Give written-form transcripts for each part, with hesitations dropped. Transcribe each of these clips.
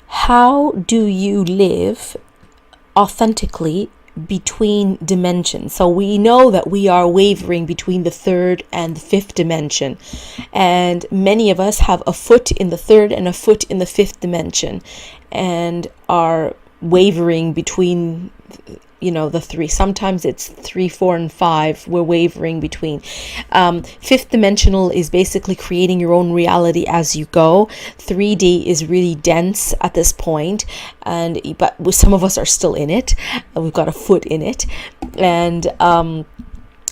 How do you live authentically between dimensions? So we know that we are wavering between the third and the fifth dimension, and many of us have a foot in the third and a foot in the fifth dimension, and are wavering between the three. Sometimes it's 3, 4, and 5 we're wavering between. Fifth dimensional is basically creating your own reality as you go. 3D is really dense at this point, but some of us are still in it. We've got a foot in it. And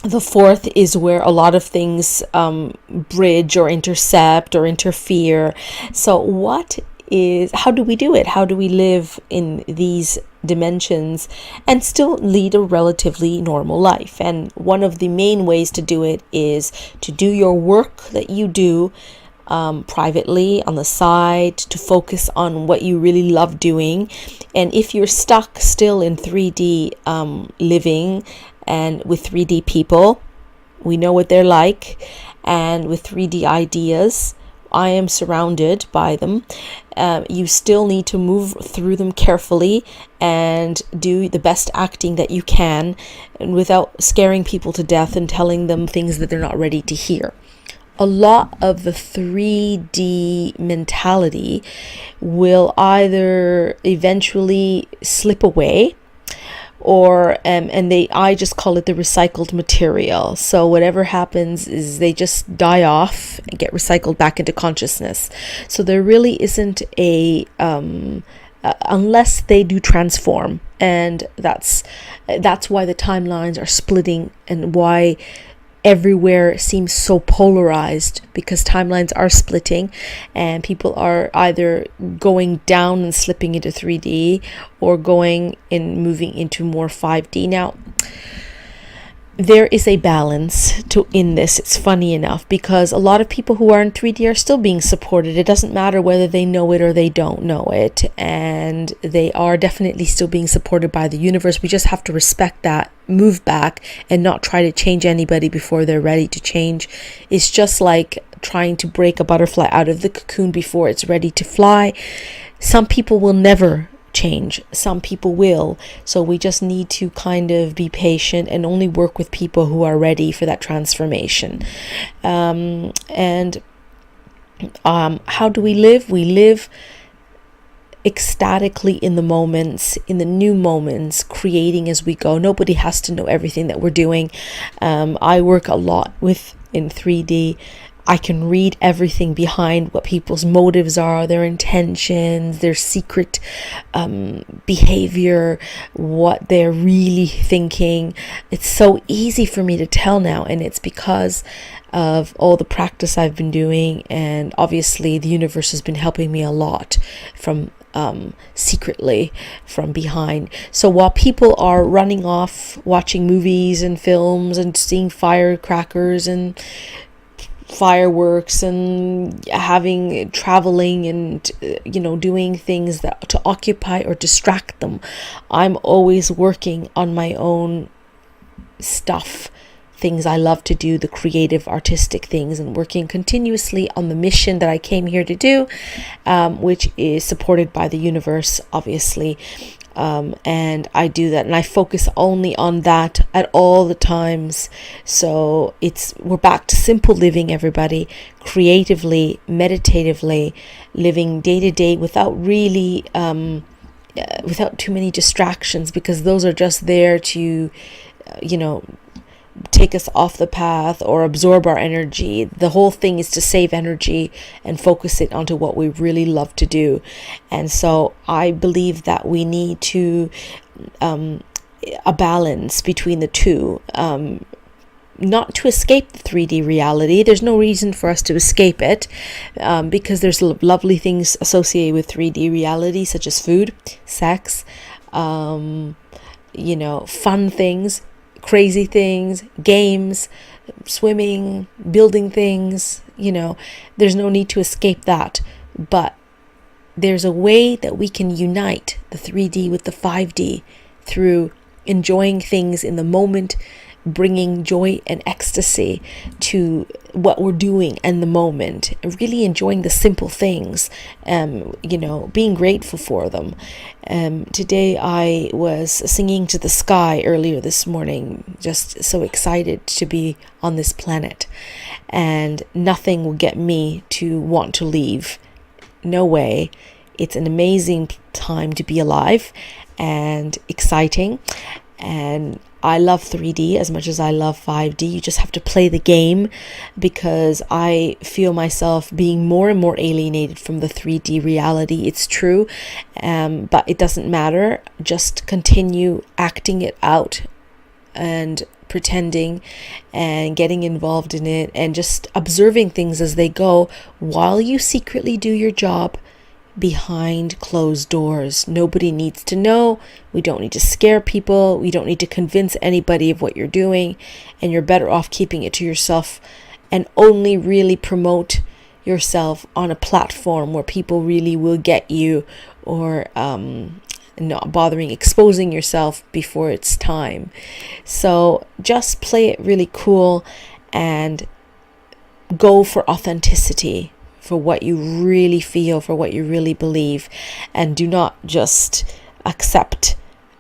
the fourth is where a lot of things bridge or intercept or interfere. So how do we do it? How do we live in these dimensions and still lead a relatively normal life? And one of the main ways to do it is to do your work that you do privately on the side, to focus on what you really love doing. And if you're stuck still in 3D living and with 3D people, we know what they're like, and with 3D ideas, I am surrounded by them. You still need to move through them carefully and do the best acting that you can, and without scaring people to death and telling them things that they're not ready to hear. A lot of the 3D mentality will either eventually slip away, or I just call it the recycled material. So whatever happens is they just die off and get recycled back into consciousness. So there really isn't unless they do transform, and that's why the timelines are splitting, and why everywhere seems so polarized, because timelines are splitting and people are either going down and slipping into 3D or going and moving into more 5D. Now, there is a balance in this. It's funny enough, because a lot of people who are in 3D are still being supported. It doesn't matter whether they know it or they don't know it, and they are definitely still being supported by the universe. We just have to respect that, move back, and not try to change anybody before they're ready to change. It's just like trying to break a butterfly out of the cocoon before it's ready to fly. Some people will never change, some people will. So we just need to kind of be patient and only work with people who are ready for that transformation. And how do we live? We live ecstatically in the moments, in the new moments, creating as we go. Nobody has to know everything that we're doing. I work a lot in 3D. I can read everything behind what people's motives are, their intentions, their secret behavior, what they're really thinking. It's so easy for me to tell now, and it's because of all the practice I've been doing, and obviously the universe has been helping me a lot from secretly from behind. So while people are running off watching movies and films and seeing firecrackers and fireworks and traveling and doing things that to occupy or distract them, I'm always working on my own stuff, things I love to do, the creative artistic things, and working continuously on the mission that I came here to do, which is supported by the universe, obviously. And I do that, and I focus only on that at all the times. So we're back to simple living, everybody, creatively, meditatively, living day to day without really without too many distractions, because those are just there to take us off the path or absorb our energy. The whole thing is to save energy and focus it onto what we really love to do. And so I believe that we need to a balance between the two, not to escape the 3D reality. There's no reason for us to escape it, because there's lovely things associated with 3D reality, such as food, sex, fun things, crazy things, games, swimming, building things. There's no need to escape that. But there's a way that we can unite the 3D with the 5D through enjoying things in the moment, bringing joy and ecstasy to what we're doing in the moment, really enjoying the simple things, being grateful for them. Today I was singing to the sky earlier this morning, just so excited to be on this planet, and nothing will get me to want to leave. No way. It's an amazing time to be alive and exciting. And I love 3D as much as I love 5D. You just have to play the game, because I feel myself being more and more alienated from the 3D reality. It's true, but it doesn't matter. Just continue acting it out and pretending and getting involved in it, and just observing things as they go while you secretly do your job behind closed doors. Nobody needs to know. We don't need to scare people. We don't need to convince anybody of what you're doing, and you're better off keeping it to yourself and only really promote yourself on a platform where people really will get you, or not bothering exposing yourself before it's time. So just play it really cool and go for authenticity, for what you really feel, for what you really believe, and do not just accept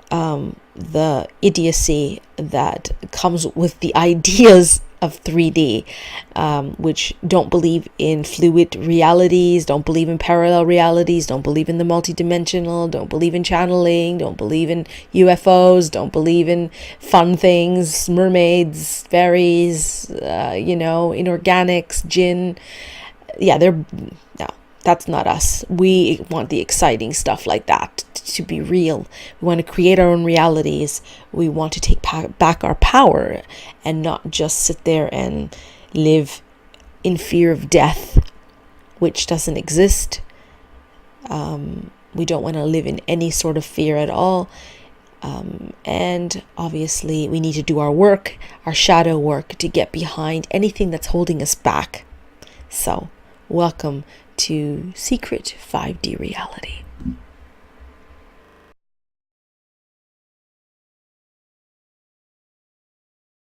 the idiocy that comes with the ideas of 3D, which don't believe in fluid realities, don't believe in parallel realities, don't believe in the multidimensional, don't believe in channeling, don't believe in UFOs, don't believe in fun things, mermaids, fairies, inorganics, jinn. No, that's not us. We want the exciting stuff like that to be real. We want to create our own realities. We want to take back our power and not just sit there and live in fear of death, which doesn't exist. We don't want to live in any sort of fear at all. And obviously we need to do our work, our shadow work, to get behind anything that's holding us back. So welcome to Secret 5D Reality.